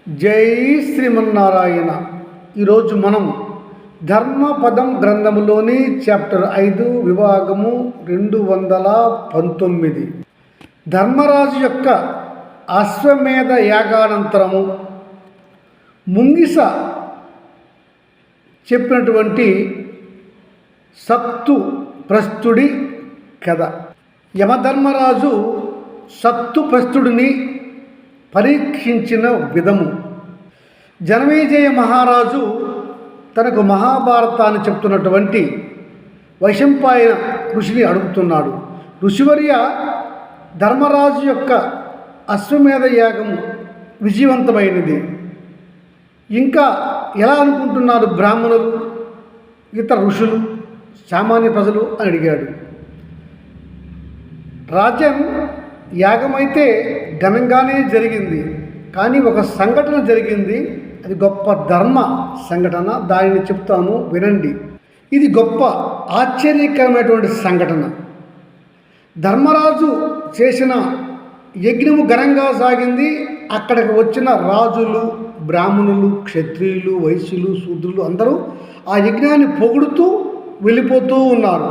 జై శ్రీమన్నారాయణ. ఈరోజు మనం ధర్మపదం గ్రంథములోని చాప్టర్ 5 విభాగము 219 ధర్మరాజు యొక్క అశ్వమేధ యాగానంతరము ముంగిస చెప్పినటువంటి సత్తు ప్రస్తుడి కథ. యమధర్మరాజు సత్తు ప్రస్తుడిని పరీక్షించిన విధము. జనమేజయ మహారాజు తనకు మహాభారతాన్ని చెప్తున్నటువంటి వైశంపాయన ఋషిని అడుగుతున్నాడు. ఋషివర్య, ధర్మరాజు యొక్క అశ్వమేధ యాగము విజయవంతమైనది. ఇంకా ఎలా అనుకుంటున్నారు బ్రాహ్మణులు, ఇతర ఋషులు, సామాన్య ప్రజలు అని అడిగాడు. రాజన్, యాగమైతే ఘనంగానే జరిగింది, కానీ ఒక సంఘటన జరిగింది. అది గొప్ప ధర్మ సంఘటన. దానిని చెప్తాను, వినండి. ఇది గొప్ప ఆశ్చర్యకరమైనటువంటి సంఘటన. ధర్మరాజు చేసిన యజ్ఞము ఘనంగా సాగింది. అక్కడికి వచ్చిన రాజులు, బ్రాహ్మణులు, క్షత్రియులు, వైశ్యులు, శూద్రులు అందరూ ఆ యజ్ఞాన్ని పొగుడుతూ వెళ్ళిపోతూ ఉన్నారు.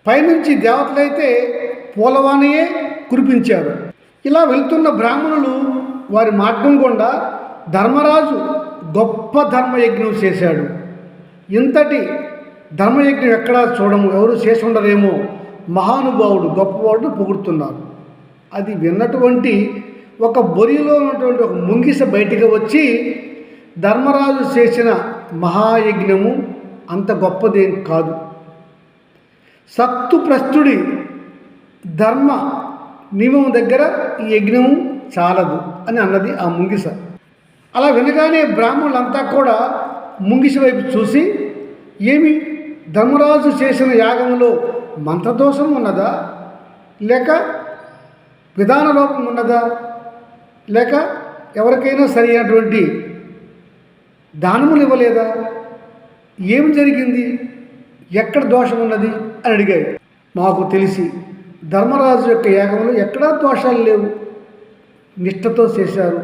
పైనుంచి దేవతలైతే పూలవాణియే కురిపించారు. ఇలా వెళ్తున్న బ్రాహ్మణులు వారి మార్గం గుండా ధర్మరాజు గొప్ప ధర్మయజ్ఞం చేశాడు. ఇంతటి ధర్మయజ్ఞం ఎక్కడా చూడము, ఎవరు చేసి ఉండరేమో, మహానుభావుడు, గొప్పవాడు పొగుడుతున్నారు. అది విన్నటువంటి ఒక బొరిలో ఉన్నటువంటి ఒక ముంగిస బయటికి వచ్చి, ధర్మరాజు చేసిన మహాయజ్ఞము అంత గొప్పదేం కాదు, సత్తు ప్రస్తుడి ధర్మ నియమం దగ్గర ఈ యజ్ఞము చాలదు అని అన్నది ఆ ముంగిస. అలా వినగానే బ్రాహ్మణులంతా కూడా ముంగిస వైపు చూసి, ఏమి ధర్మరాజు చేసిన యాగంలో మంత్రదోషం ఉన్నదా, లేక విధాన లోపం ఉన్నదా, లేక ఎవరికైనా సరి అయినటువంటి దానములు ఇవ్వలేదా, ఏం జరిగింది, ఎక్కడ దోషం ఉన్నది అని అడిగాయి. మాకు తెలిసి ధర్మరాజు యొక్క యాగంలో ఎక్కడా దోషాలు లేవు. నిష్ఠతో చేశారు,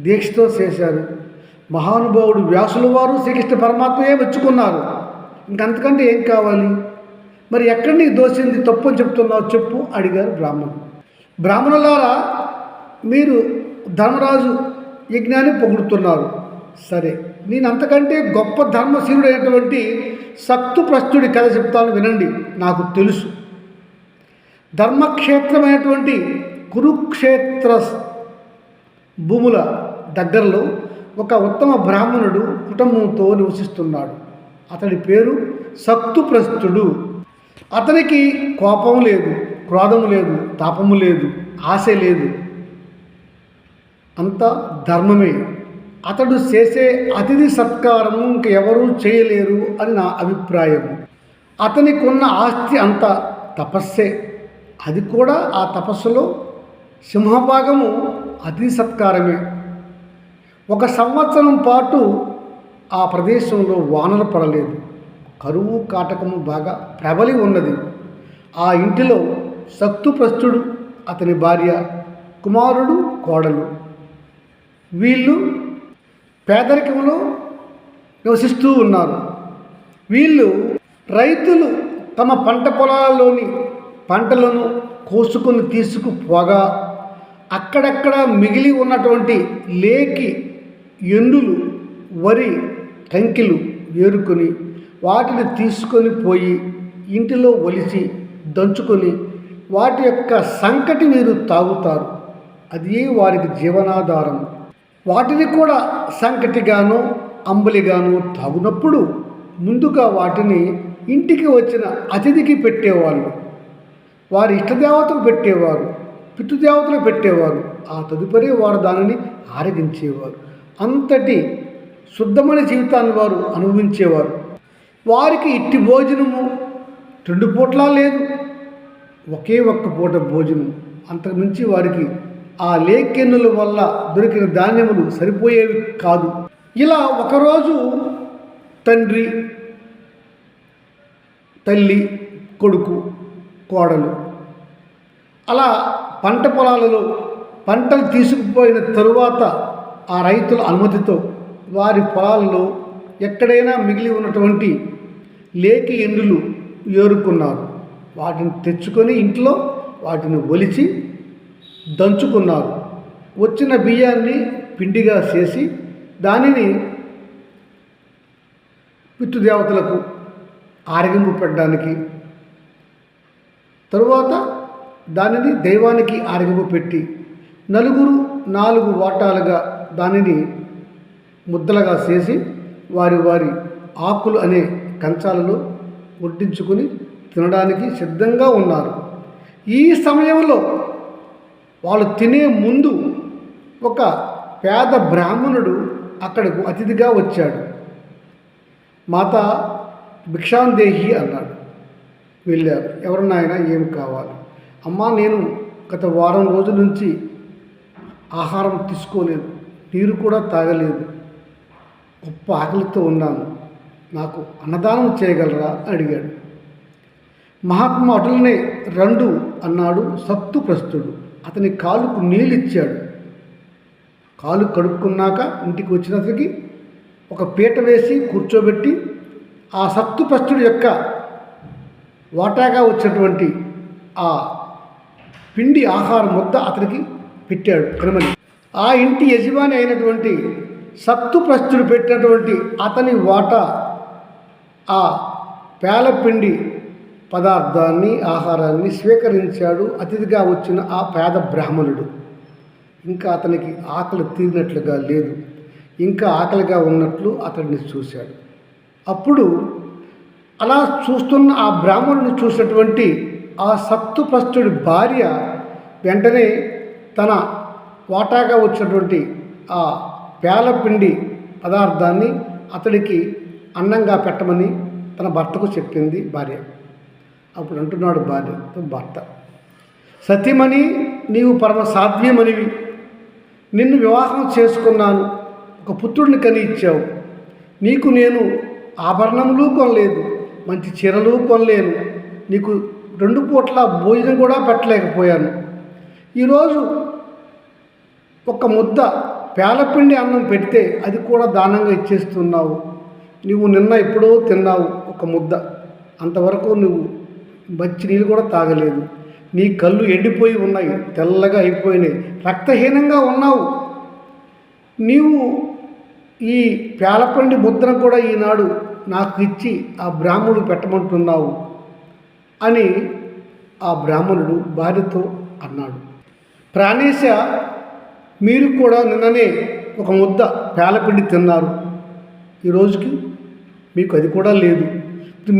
దీక్షతో చేశారు. మహానుభావుడు వ్యాసుల వారు శ్రీకృష్ణ పరమాత్మయే మెచ్చుకున్నారు. ఇంకంతకంటే ఏం కావాలి? మరి ఎక్కడ నీకు దోషింది, తప్పు అని చెప్తున్నావు, చెప్పు అడిగారు బ్రాహ్మణులు. బ్రాహ్మణులారా, మీరు ధర్మరాజు యజ్ఞాన్ని పొగుడుతున్నారు, సరే, నేను అంతకంటే గొప్ప ధర్మశీలుడైనటువంటి సత్తు ప్రస్తుడి కథ చెప్తాను, వినండి. నాకు తెలుసు. ధర్మక్షేత్రమైనటువంటి కురుక్షేత్ర భూముల దగ్గరలో ఒక ఉత్తమ బ్రాహ్మణుడు కుటుంబంతో నివసిస్తున్నాడు. అతడి పేరు సత్తు ప్రస్తుడు. అతనికి కోపం లేదు, క్రోధము లేదు, తాపము లేదు, ఆశ లేదు, అంత ధర్మమే. అతడు చేసే అతిథి సత్కారము ఇంకెవరూ చేయలేరు అని నా అభిప్రాయము. అతనికి ఉన్న ఆస్తి అంతా తపస్సే. అది కూడా ఆ తపస్సులో సింహభాగము అతిథి సత్కారమే. 1 సంవత్సరం పాటు ఆ ప్రదేశంలో వానలు పడలేదు. కరువు కాటకము బాగా ప్రబలి ఉన్నది. ఆ ఇంటిలో సత్తుప్రస్తుడు, అతని భార్య, కుమారుడు, కోడలు, వీళ్ళు పేదరికంలో నివసిస్తూ ఉన్నారు. వీళ్ళు రైతులు తమ పంట పొలాల్లోని పంటలను కోసుకొని తీసుకుపోగా అక్కడక్కడ మిగిలి ఉన్నటువంటి లేకి ఎండులు, వరి కంకిలు ఏరుకొని వాటిని తీసుకొని పోయి ఇంటిలో ఒలిచి దంచుకొని వాటి యొక్క సంకటి నీరు తాగుతారు. అది వారికి జీవనాధారం. వాటిని కూడా సంకటిగాను అంబలిగాను తాగునప్పుడు ముందుగా వాటిని ఇంటికి వచ్చిన అతిథికి పెట్టేవాళ్ళు, వారి ఇష్టదేవతకు పెట్టేవారు, పితృదేవతలు పెట్టేవారు. ఆ తదుపరి వారు దానిని ఆరగించేవారు. అంతటి శుద్ధమైన జీవితాన్ని వారు అనుభవించేవారు. వారికి ఇట్టి భోజనము 2 పూట్లా లేదు, ఒకే ఒక్క పూట భోజనం. అంతకుమించి వారికి ఆ లేకెన్నుల వల్ల దొరికిన ధాన్యములు సరిపోయేవి కాదు. ఇలా ఒకరోజు తండ్రి, తల్లి, కొడుకు, కోడలు అలా పంట పొలాలలో పంటలు తీసుకుపోయిన తరువాత ఆ రైతుల అనుమతితో వారి పొలాల్లో ఎక్కడైనా మిగిలి ఉన్నటువంటి లేకి ఎండులు ఏరుకున్నారు. వాటిని తెచ్చుకొని ఇంట్లో వాటిని ఒలిచి దంచుకున్నారు. వచ్చిన బియ్యాన్ని పిండిగా చేసి దానిని పితృదేవతలకు ఆరగింపు పెట్టడానికి, తరువాత దానిని దైవానికి ఆరగింపు పెట్టి 4 వాటాలుగా దానిని ముద్దలుగా చేసి వారి వారి ఆకులు అనే కంచాలలో వడ్డించుకొని తినడానికి సిద్ధంగా ఉన్నారు. ఈ సమయంలో వాళ్ళు తినే ముందు ఒక పేద బ్రాహ్మణుడు అక్కడకు అతిథిగా వచ్చాడు. మాత భిక్షాందేహి అన్నాడు. వెళ్ళారు. ఎవరు నాయనా, ఏం కావాలి? అమ్మా, నేను గత వారం రోజుల నుంచి ఆహారం తీసుకోలేదు, నీరు కూడా తాగలేదు, గొప్ప ఆకలితో ఉన్నాను, నాకు అన్నదానం చేయగలరా అని అడిగాడు. మహాత్మా అటులనే రండు అన్నాడు సత్తుప్రస్తుడు. అతని కాలుకు నీళ్ళు ఇచ్చాడు. కాలు కడుక్కున్నాక ఇంటికి వచ్చినసరికి ఒక పీట వేసి కూర్చోబెట్టి ఆ సత్తుప్రస్తుడి యొక్క వాటాగా వచ్చినటువంటి ఆ పిండి ఆహారం ముద్ద అతనికి పెట్టాడు తినమని. ఆ ఇంటి యజమాని అయినటువంటి సత్తుప్రస్తుడు పెట్టినటువంటి అతని వాటా ఆ పేలపిండి పదార్థాన్ని, ఆహారాన్ని స్వీకరించాడు అతిథిగా వచ్చిన ఆ పేద బ్రాహ్మణుడు. ఇంకా అతనికి ఆకలి తీరినట్లుగా లేదు, ఇంకా ఆకలిగా ఉన్నట్లు అతడిని చూశాడు. అప్పుడు అలా చూస్తున్న ఆ బ్రాహ్మణుని చూసినటువంటి ఆ సత్తుప్రస్తుడి భార్య వెంటనే తన వాటాగా వచ్చినటువంటి ఆ పేలపిండి పదార్థాన్ని అతడికి అన్నంగా పెట్టమని తన భర్తకు చెప్పింది భార్య. అప్పుడు అంటున్నాడు భర్త, సతీమణి, నీవు పరమ సాధ్యమనివి, నిన్ను వివాహం చేసుకున్నాను, ఒక పుత్రుడిని కని ఇచ్చావు. నీకు నేను ఆభరణములు కొనలేదు, మంచి చీరలు కొనలేను, నీకు 2 పూట్ల భోజనం కూడా పెట్టలేకపోయాను. ఈరోజు ఒక ముద్ద పేలపిండి అన్నం పెడితే అది కూడా దానంగా ఇచ్చేస్తున్నావు. నువ్వు నిన్న ఎప్పుడో తిన్నావు ఒక ముద్ద, అంతవరకు నువ్వు మంచి నీళ్ళు కూడా తాగలేదు. నీ కళ్ళు ఎండిపోయి ఉన్నాయి, తెల్లగా అయిపోయినాయి, రక్తహీనంగా ఉన్నావు. నీవు ఈ పేలపిండి ముద్దను కూడా ఈనాడు నాకు ఇచ్చి ఆ బ్రాహ్మణుడు పెట్టమంటున్నావు అని ఆ బ్రాహ్మణుడు భార్యతో అన్నాడు. ప్రాణేశ, మీరు కూడా నిన్ననే ఒక ముద్ద పేలపిండి తిన్నారు, ఈరోజుకి మీకు అది కూడా లేదు.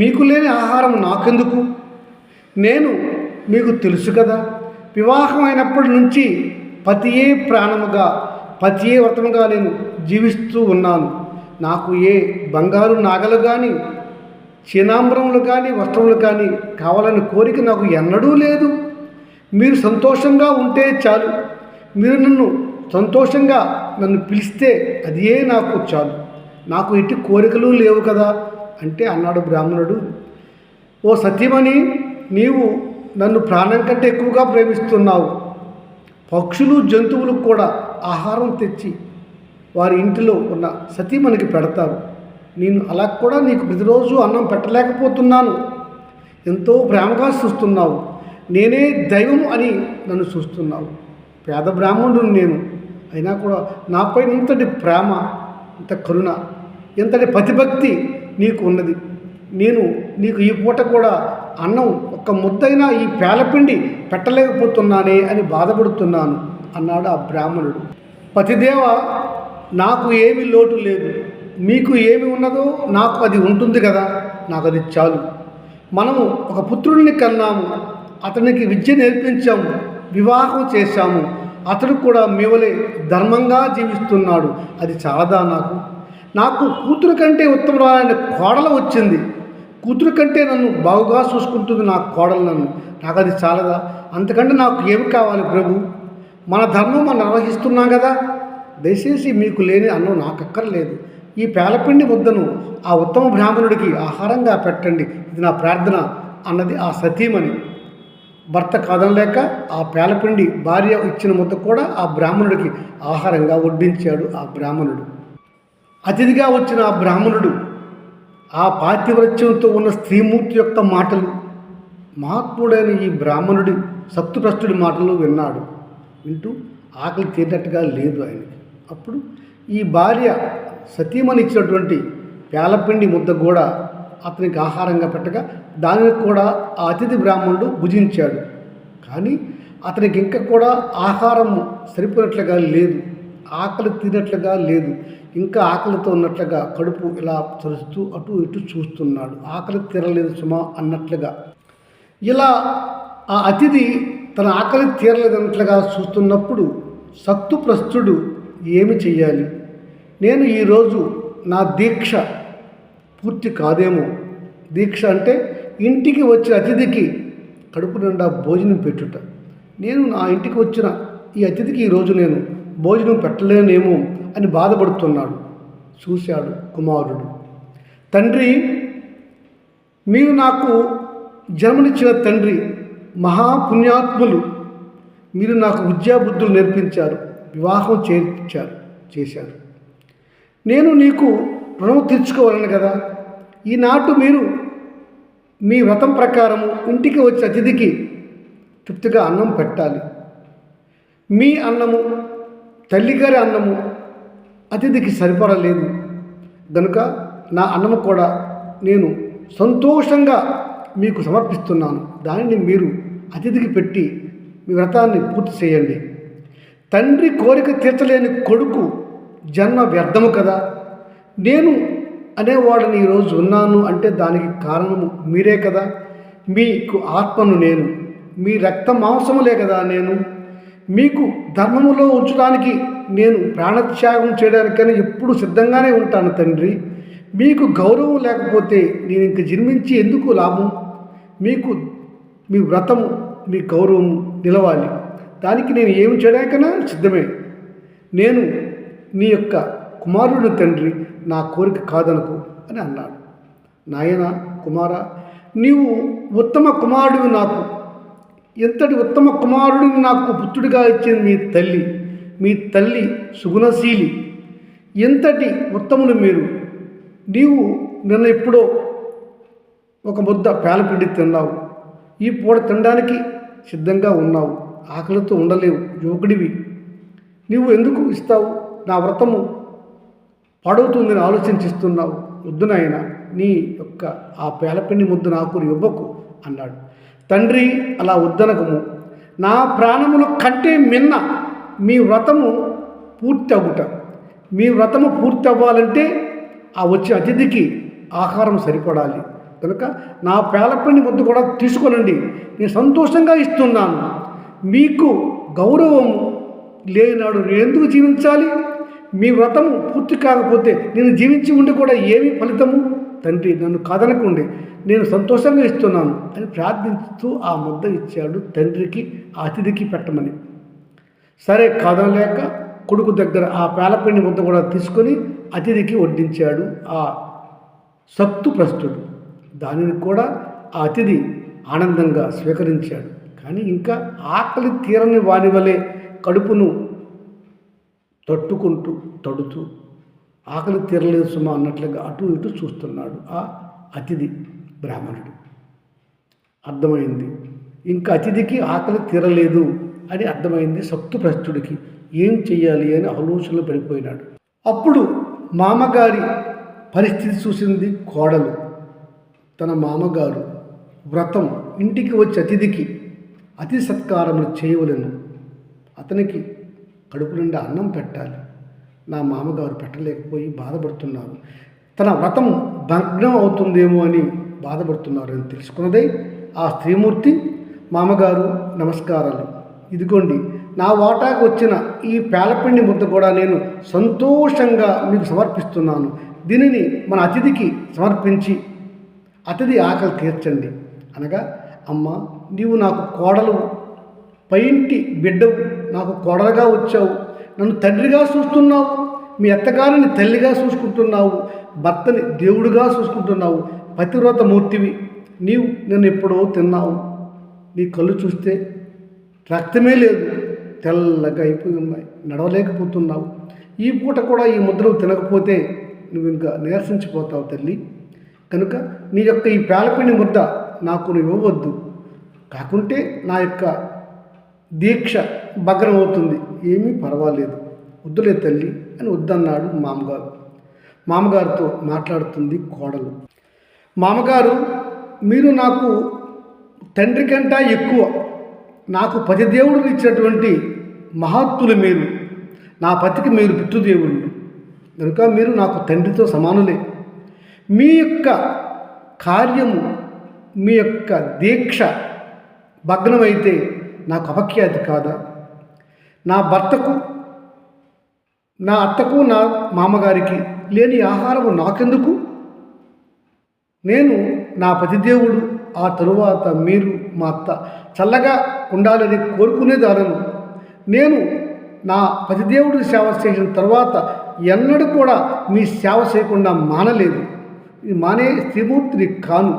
మీకు లేని ఆహారం నాకెందుకు? నేను మీకు తెలుసు కదా, వివాహం అయినప్పటి నుంచి పతియే ప్రాణముగా, పతియే వ్రతముగా నేను జీవిస్తూ ఉన్నాను. నాకు ఏ బంగారు నాగలు కానీ, చీనాంబరములు కానీ, వస్త్రములు కానీ కావాలని కోరిక నాకు ఎన్నడూ లేదు. మీరు సంతోషంగా ఉంటే చాలు, మీరు సంతోషంగా నన్ను పిలిస్తే అదే నాకు చాలు, నాకు ఎట్టి కోరికలు లేవు కదా అంటే అన్నాడు బ్రాహ్మణుడు, ఓ సతీమణి, నీవు నన్ను ప్రాణం కంటే ఎక్కువగా ప్రేమిస్తున్నావు. పక్షులు జంతువులకు కూడా ఆహారం తెచ్చి వారి ఇంటిలో ఉన్న సతీమణికి పెడతారు. నేను అలా కూడా నీకు ప్రతిరోజు అన్నం పెట్టలేకపోతున్నాను. ఎంతో ప్రేమగా చూస్తున్నావు, నేనే దైవం అని నన్ను చూస్తున్నావు. పేద బ్రాహ్మణుడు నేను, అయినా కూడా నాపై ఇంతటి ప్రేమ, ఇంత కరుణ, ఇంతటి ప్రతిభక్తి నీకు ఉన్నది. నేను నీకు ఈ పూట కూడా అన్నం ఒక్క ముద్దైనా ఈ పేలపిండి పెట్టలేకపోతున్నానే అని బాధపడుతున్నాను అన్నాడు ఆ బ్రాహ్మణుడు. పతిదేవ, నాకు ఏమీ లోటు లేదు, మీకు ఏమి ఉన్నదో నాకు అది ఉంటుంది కదా, నాకు అది చాలు. మనము ఒక పుత్రుడిని కన్నాము, అతనికి విద్య నేర్పించాము, వివాహం చేశాము, అతడు కూడా మీవలే ధర్మంగా జీవిస్తున్నాడు, అది చాలదా? నాకు కూతురు కంటే ఉత్తమమైన కోడలు వచ్చింది, కూతురు కంటే నన్ను బాగుగా చూసుకుంటుంది నా కోడలు నాకు అది చాలదా? అంతకంటే నాకు ఏమి కావాలి ప్రభు? మన ధర్మం మనం నిర్వహిస్తున్నాం కదా, దయచేసి మీకు లేని అన్నం నాకు అక్కర్లేదు, ఈ పేలపిండి ముద్దను ఆ ఉత్తమ బ్రాహ్మణుడికి ఆహారంగా పెట్టండి, ఇది నా ప్రార్థన అన్నది ఆ సతీమణి. భర్త కాదనలేక ఆ పేలపిండి భార్య ఇచ్చిన ముద్ద కూడా ఆ బ్రాహ్మణుడికి ఆహారంగా వడ్డించాడు ఆ బ్రాహ్మణుడు. అతిథిగా వచ్చిన ఆ బ్రాహ్మణుడు ఆ పాతివ్రత్యంతో ఉన్న స్త్రీమూర్తి యొక్క మాటలు, మహాత్ముడైన ఈ బ్రాహ్మణుడి సప్తప్రస్తుడి మాటలు విన్నాడు. వింటూ ఆకలి తీరినట్టుగా లేదు ఆయనకి. అప్పుడు ఈ భార్య సతీమణి ఇచ్చినటువంటి పేలపిండి ముద్ద కూడా అతనికి ఆహారంగా పెట్టగా దానిని కూడా ఆ అతిథి బ్రాహ్మణుడు భుజించాడు. కానీ అతనికి ఇంకా కూడా ఆహారం సరిపోయినట్లుగా లేదు, ఆకలి తీరినట్లుగా లేదు. ఇంకా ఆకలితో ఉన్నట్లుగా కడుపు ఇలా చరుస్తూ అటు ఇటు చూస్తున్నాడు. ఆకలి తీరలేదు సుమా అన్నట్లుగా. ఇలా ఆ అతిథి తన ఆకలి తీరలేదన్నట్లుగా చూస్తున్నప్పుడు సత్తుప్రస్తుడు ఏమి చెయ్యాలి, నేను ఈరోజు నా దీక్ష పూర్తి కాదేమో. దీక్ష అంటే ఇంటికి వచ్చిన అతిథికి కడుపు నిండా భోజనం పెట్టుట. నేను నా ఇంటికి వచ్చిన ఈ అతిథికి ఈరోజు నేను భోజనం పెట్టలేనేమో అని బాధపడుతున్నాడు. చూశాడు కుమారుడు. తండ్రి, మీరు నాకు జన్మనిచ్చిన తండ్రి, మహాపుణ్యాత్ములు. మీరు నాకు విద్యాబుద్ధులు నేర్పించారు, వివాహం చేశారు. నేను నీకు రుణం తీర్చుకోవాలని కదా. ఈనాటు మీరు మీ వ్రతం ప్రకారము ఇంటికి వచ్చే అతిథికి తృప్తిగా అన్నం పెట్టాలి. మీ అన్నము, తల్లిగారి అన్నము అతిథికి సరిపడలేదు కనుక నా అన్నము కూడా నేను సంతోషంగా మీకు సమర్పిస్తున్నాను. దానిని మీరు అతిథికి పెట్టి మీ వ్రతాన్ని పూర్తి చేయండి. తండ్రి కోరిక తీర్చలేని కొడుకు జన్మ వ్యర్థము కదా. నేను అనేవాడిని ఈరోజు ఉన్నాను అంటే దానికి కారణము మీరే కదా. మీకు ఆత్మను నేను, మీ రక్త మాంసములే కదా నేను. మీకు ధర్మములో ఉంచడానికి నేను ప్రాణత్యాగం చేయడానికైనా ఎప్పుడు సిద్ధంగానే ఉంటాను తండ్రి. మీకు గౌరవం లేకపోతే నేను ఇంక జన్మించి ఎందుకు లాభం? మీకు మీ వ్రతము, మీ గౌరవం నిలవాలి. దానికి నేను ఏమి చేయడానికైనా సిద్ధమే. నేను నీ యొక్క కుమారుడు తండ్రి, నా కోరిక కాదనుకో అని అన్నాడు. నాయన కుమార, నీవు ఉత్తమ కుమారుడివి నాకు. ఎంతటి ఉత్తమ కుమారుడిని నాకు పుత్రుడిగా ఇచ్చింది మీ తల్లి సుగుణశీలి. ఎంతటి ఉత్తములు మీరు. నీవు నిన్న ఎప్పుడో ఒక ముద్ద పేలపిండి తిన్నావు. ఈ పూట తినడానికి సిద్ధంగా ఉన్నావు. ఆకలితో ఉండలేవు, యువకుడివి. నీవు ఎందుకు ఇస్తావు? నా వ్రతము పాడవుతుందని ఆలోచించిస్తున్నావు. వద్దు నాయన, నీ యొక్క ఆ పేలపిండి ముద్ద నాకు ఇవ్వకు అన్నాడు. తండ్రి, అలా వద్దనకము. నా ప్రాణముల కంటే మిన్న మీ వ్రతము పూర్తి అవ్వుట. మీ వ్రతము పూర్తి అవ్వాలంటే ఆ వచ్చే అతిథికి ఆహారం సరిపడాలి కనుక నా పేలపిండి ముద్ద కూడా తీసుకోనండి. నేను సంతోషంగా ఇస్తున్నాను. మీకు గౌరవం లేనాడు నేను ఎందుకు జీవించాలి? మీ వ్రతము పూర్తి కాకపోతే నేను జీవించి ఉండి కూడా ఏమి ఫలితము? తండ్రి, నన్ను కాదనకుండి, నేను సంతోషంగా ఇస్తున్నాను అని ప్రార్థించుతూ ఆ ముద్ద ఇచ్చాడు తండ్రికి, ఆ అతిథికి పెట్టమని. సరే కాదనలేక కొడుకు దగ్గర ఆ పేలపిండి ముద్ద కూడా తీసుకొని అతిథికి వడ్డించాడు ఆ సత్తుప్రస్తుడు. దానిని కూడా ఆ అతిథి ఆనందంగా స్వీకరించాడు. కానీ ఇంకా ఆకలి తీరని వాని వలె కడుపును తడుతూ ఆకలి తీరలేదు సుమా అన్నట్లుగా అటు ఇటు చూస్తున్నాడు ఆ అతిథి బ్రాహ్మణుడు. అర్థమైంది, ఇంకా అతిథికి ఆకలి తీరలేదు అని అర్థమైంది సత్తుప్రస్తుడికి. ఏం చెయ్యాలి అని ఆలోచనలో పడిపోయినాడు. అప్పుడు మామగారి పరిస్థితి చూసింది కోడలు. తన మామగారు వ్రతం ఇంటికి వచ్చి అతిథికి అతిథి సత్కారములు చేయవలెను. అతనికి కడుపు నిండా అన్నం పెట్టాలి. నా మామగారు పెట్టలేకపోయి బాధపడుతున్నారు. తన వ్రతం భగ్నం అవుతుందేమో అని బాధపడుతున్నారు అని తెలుసుకున్నదై ఆ స్త్రీమూర్తి, మామగారు నమస్కారాలు, ఇదిగోండి నా వాటాకు వచ్చిన ఈ పేలపిండి ముద్ద కూడా నేను సంతోషంగా మీకు సమర్పిస్తున్నాను. దీనిని మన అతిథికి సమర్పించి అతిథి ఆకలి తీర్చండి అనగా, అమ్మ నీవు నాకు కోడలు, పైంటి బిడ్డవు, నాకు కోడలుగా వచ్చావు, నన్ను తండ్రిగా చూస్తున్నావు, మీ అత్తగారిని తల్లిగా చూసుకుంటున్నావు, భర్తని దేవుడిగా చూసుకుంటున్నావు, పతివ్రత మూర్తివి, నీవు నన్ను ఎప్పుడో తిన్నావు, నీ కళ్ళు చూస్తే రక్తమే లేదు, తెల్లగా అయిపోయి ఉన్నాయి, నడవలేకపోతున్నావు. ఈ పూట కూడా ఈ ముద్దలు తినకపోతే నువ్వు ఇంకా నీరసించిపోతావు తల్లి. కనుక నీ యొక్క ఈ పేలపిండి ముద్ద నాకు నువ్వు ఇవ్వవద్దు, కాకుంటే నా యొక్క దీక్ష భగ్నం అవుతుంది. ఏమీ పర్వాలేదు, వద్దులే తల్లి అని వద్దన్నాడు మామగారు. మామగారితో మాట్లాడుతుంది కోడలు. మామగారు, మీరు నాకు తండ్రి కంటే ఎక్కువ, నాకు 10 దేవుళ్ళు ఇచ్చినటువంటి మహాత్ములు మీరు, నా పతికి మీరు పితృదేవుళ్ళు, కనుక మీరు నాకు తండ్రితో సమానులే. మీ యొక్క కార్యము, మీ యొక్క దీక్ష భగ్నమైతే నాకు అపఖ్యాతి కాదా? నా భర్తకు, నా అత్తకు, నా మామగారికి లేని ఆహారము నాకెందుకు? నేను నా పతిదేవుడు, ఆ తరువాత మీరు మా అత్త చల్లగా ఉండాలని కోరుకునేదాలను. నేను నా పతిదేవుడి సేవ చేసిన తర్వాత ఎన్నడూ కూడా మీ సేవ చేయకుండా మానలేదు. ఇది మానే శ్రీమూర్తిని కాను.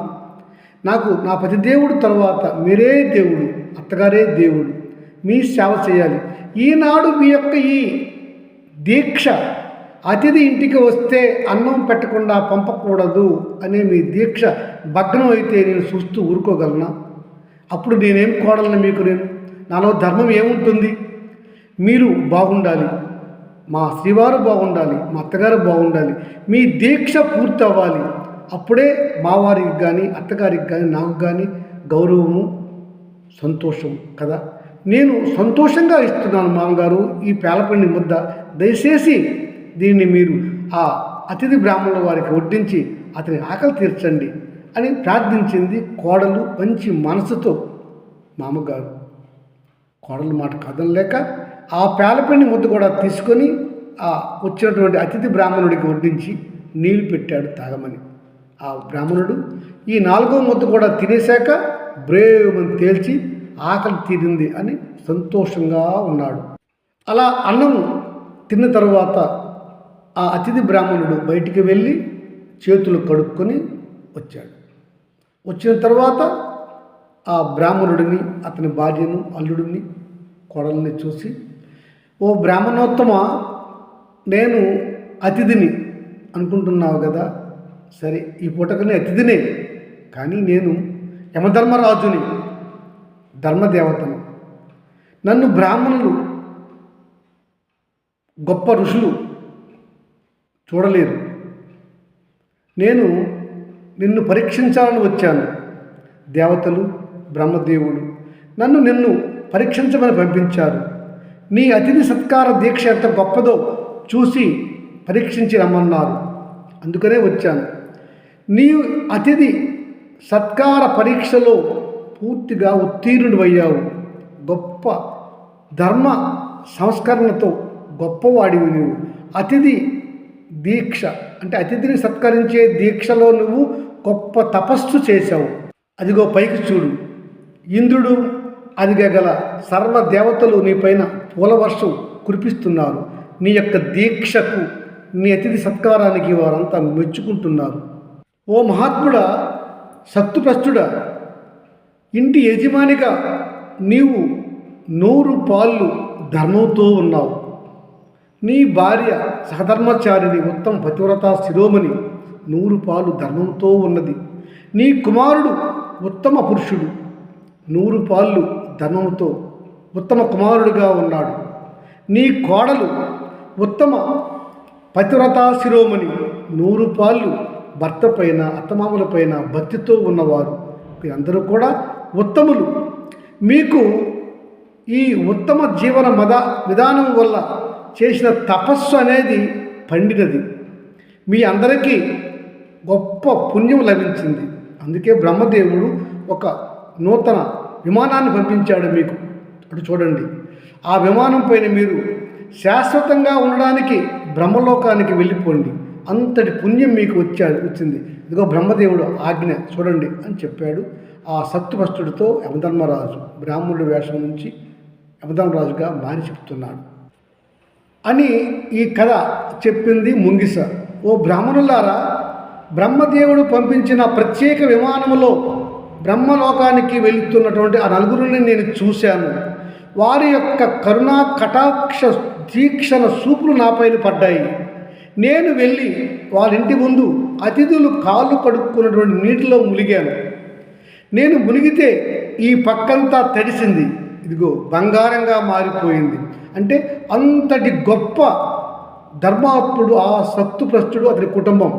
నాకు నా పతిదేవుడు తర్వాత మీరే దేవుడు, అత్తగారే దేవుడు, మీ సేవ చేయాలి. ఈనాడు మీ యొక్క ఈ దీక్ష, అతిథి ఇంటికి వస్తే అన్నం పెట్టకుండా పంపకూడదు అనే మీ దీక్ష భగ్నం అయితే నేను చూస్తూ ఊరుకోగలనా? అప్పుడు నేనేం కోడలను మీకు? నాలో ధర్మం ఏముంటుంది? మీరు బాగుండాలి, మా శ్రీవారు బాగుండాలి, మా అత్తగారు బాగుండాలి, మీ దీక్ష పూర్తి అవ్వాలి. అప్పుడే మావారికి కానీ అత్తగారికి కానీ నాకు కానీ గౌరవము, సంతోషం కదా. నేను సంతోషంగా ఇస్తున్నాను మామగారు ఈ పేలపిండి ముద్ద, దయచేసి దీన్ని మీరు ఆ అతిథి బ్రాహ్మణుల వారికి వడ్డించి అతని ఆకలి తీర్చండి అని ప్రార్థించింది కోడలు మంచి మనసుతో. మామగారు కోడలు మాట కదలలేక ఆ పేలపిండి ముద్ద కూడా తీసుకొని ఆ వచ్చినటువంటి అతిథి బ్రాహ్మణుడికి వడ్డించి నీళ్లు పెట్టాడు తాగమని. ఆ బ్రాహ్మణుడు ఈ 4వ ముద్ద కూడా తినేశాక బ్రేవని తేల్చి ఆకలి తీరింది అని సంతోషంగా ఉన్నాడు. అలా అన్నం తిన్న తర్వాత ఆ అతిథి బ్రాహ్మణుడు బయటికి వెళ్ళి చేతులు కడుక్కొని వచ్చాడు. వచ్చిన తర్వాత ఆ బ్రాహ్మణుడిని, అతని భార్యను, అల్లుడిని, కోడల్ని చూసి, ఓ బ్రాహ్మణోత్తమ, నేను అతిథిని అనుకుంటున్నావు కదా, సరే ఈ పూటకనే అతిథినే, కానీ నేను యమధర్మరాజుని, ధర్మదేవతను. నన్ను బ్రాహ్మణులు, గొప్ప ఋషులు చూడలేరు. నేను నిన్ను పరీక్షించాలని వచ్చాను. దేవతలు, బ్రహ్మదేవుడు నిన్ను పరీక్షించమని పంపించారు. నీ అతిథి సత్కార దీక్ష ఎంత గొప్పదో చూసి పరీక్షించి రమ్మన్నారు. అందుకనే వచ్చాను. నీ అతిథి సత్కార పరీక్షలో పూర్తిగా ఉత్తీర్ణుడయ్యావు. గొప్ప ధర్మ సంస్కరణతో గొప్పవాడివి నువ్వు. అతిథి దీక్ష అంటే అతిథిని సత్కరించే దీక్షలో నువ్వు గొప్ప తపస్సు చేశావు. అదిగో పైకి చూడు, ఇంద్రుడు అదిగగల సర్వదేవతలు నీపైన పూలవర్షం కురిపిస్తున్నారు. నీ యొక్క దీక్షకు, నీ అతిథి సత్కారానికి వారంతా మెచ్చుకుంటున్నారు. ఓ మహాత్ముడా, శక్తిప్రస్తుడా, ఇంటి యజమానిగా నీవు 100 పాళ్ళు ధర్మంతో ఉన్నావు. నీ భార్య సహధర్మచారిని, ఉత్తమ పతివ్రత శిరోమణి, 100 పాలు ధర్మంతో ఉన్నది. నీ కుమారుడు ఉత్తమ పురుషుడు, 100 పాళ్ళు ధర్మంతో ఉత్తమ కుమారుడిగా ఉన్నాడు. నీ కోడలు ఉత్తమ పతివ్రత శిరోమణి, 100 పాళ్ళు భర్త పైన, అత్తమామల పైన భక్తితో ఉన్నవారు. అందరూ కూడా ఉత్తములు. మీకు ఈ ఉత్తమ జీవన విధానం వల్ల చేసిన తపస్సు అనేది పండినది. మీ అందరికీ గొప్ప పుణ్యం లభించింది. అందుకే బ్రహ్మదేవుడు ఒక నూతన విమానాన్ని పంపించాడు మీకు. అటు చూడండి, ఆ విమానం పైన మీరు శాశ్వతంగా ఉండడానికి బ్రహ్మలోకానికి వెళ్ళిపోండి. అంతటి పుణ్యం మీకు వచ్చింది. ఇదిగో బ్రహ్మదేవుడు ఆజ్ఞ చూడండి అని చెప్పాడు. ఆ సత్తుభస్తుడితో యమధర్మరాజు బ్రాహ్మణుడి వేషం నుంచి యమధర్మరాజుగా మారి చెప్తున్నాడు అని ఈ కథ చెప్పింది ముంగిస. ఓ బ్రాహ్మణులారా, బ్రహ్మదేవుడు పంపించిన ప్రత్యేక విమానంలో బ్రహ్మలోకానికి వెళుతున్నటువంటి ఆ నలుగురిని నేను చూశాను. వారి యొక్క కరుణా కటాక్ష తీక్షణ చూపులు నాపైన పడ్డాయి. నేను వెళ్ళి వారింటి ముందు అతిథులు కాళ్ళు కడుక్కున్నటువంటి నీటిలో మునిగాను. నేను మునిగితే ఈ పక్కంతా తడిసింది, ఇదిగో బంగారంగా మారిపోయింది. అంటే అంతటి గొప్ప ధర్మాత్ముడు ఆ సత్తుప్రస్తుడు అతని కుటుంబం.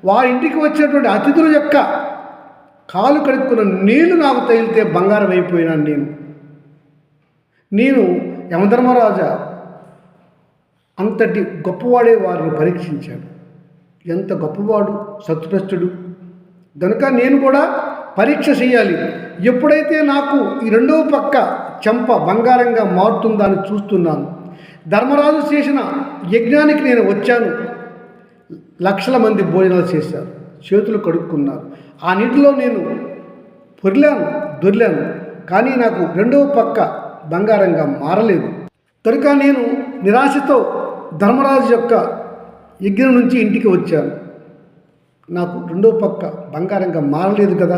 వారింటికి వచ్చినటువంటి అతిథుల యొక్క కాలు కడుక్కున్న నీళ్లు నాకు తగిలితే బంగారం అయిపోయినాను. నేను యమధర్మరాజా అంతటి గొప్పవాడే వారిని పరీక్షించాడు. ఎంత గొప్పవాడు సత్తుప్రస్తుడు, కనుక నేను కూడా పరీక్ష చేయాలి. ఎప్పుడైతే నాకు ఈ రెండవ పక్క చెంప బంగారంగా మారుతుందా అని చూస్తున్నాను. ధర్మరాజు చేసిన యజ్ఞానికి నేను వచ్చాను. లక్షల మంది భోజనాలు చేశారు, చేతులు కడుక్కున్నారు. ఆ నీటిలో నేను దొర్లాను, కానీ నాకు రెండవ పక్క బంగారంగా మారలేదు. కనుక నేను నిరాశతో ధర్మరాజు యొక్క యజ్ఞం నుంచి ఇంటికి వచ్చాను. నాకు రెండవ పక్క బంగారంగా మారలేదు కదా,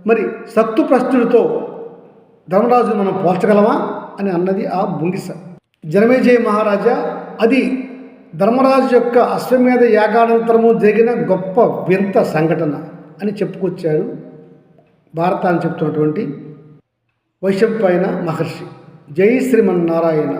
మరి సత్తుప్రస్తుడితో ధర్మరాజు మనం పోల్చగలమా అని అన్నది ఆ బుంగిస. జనమేజయ మహారాజా, అది ధర్మరాజు యొక్క అశ్వమేధ యాగానంతరము జరిగిన గొప్ప వింత సంఘటన అని చెప్పుకొచ్చారు భారతాన్ని చెప్తున్నటువంటి వైశంపాయన మహర్షి. జై శ్రీమన్నారాయణ.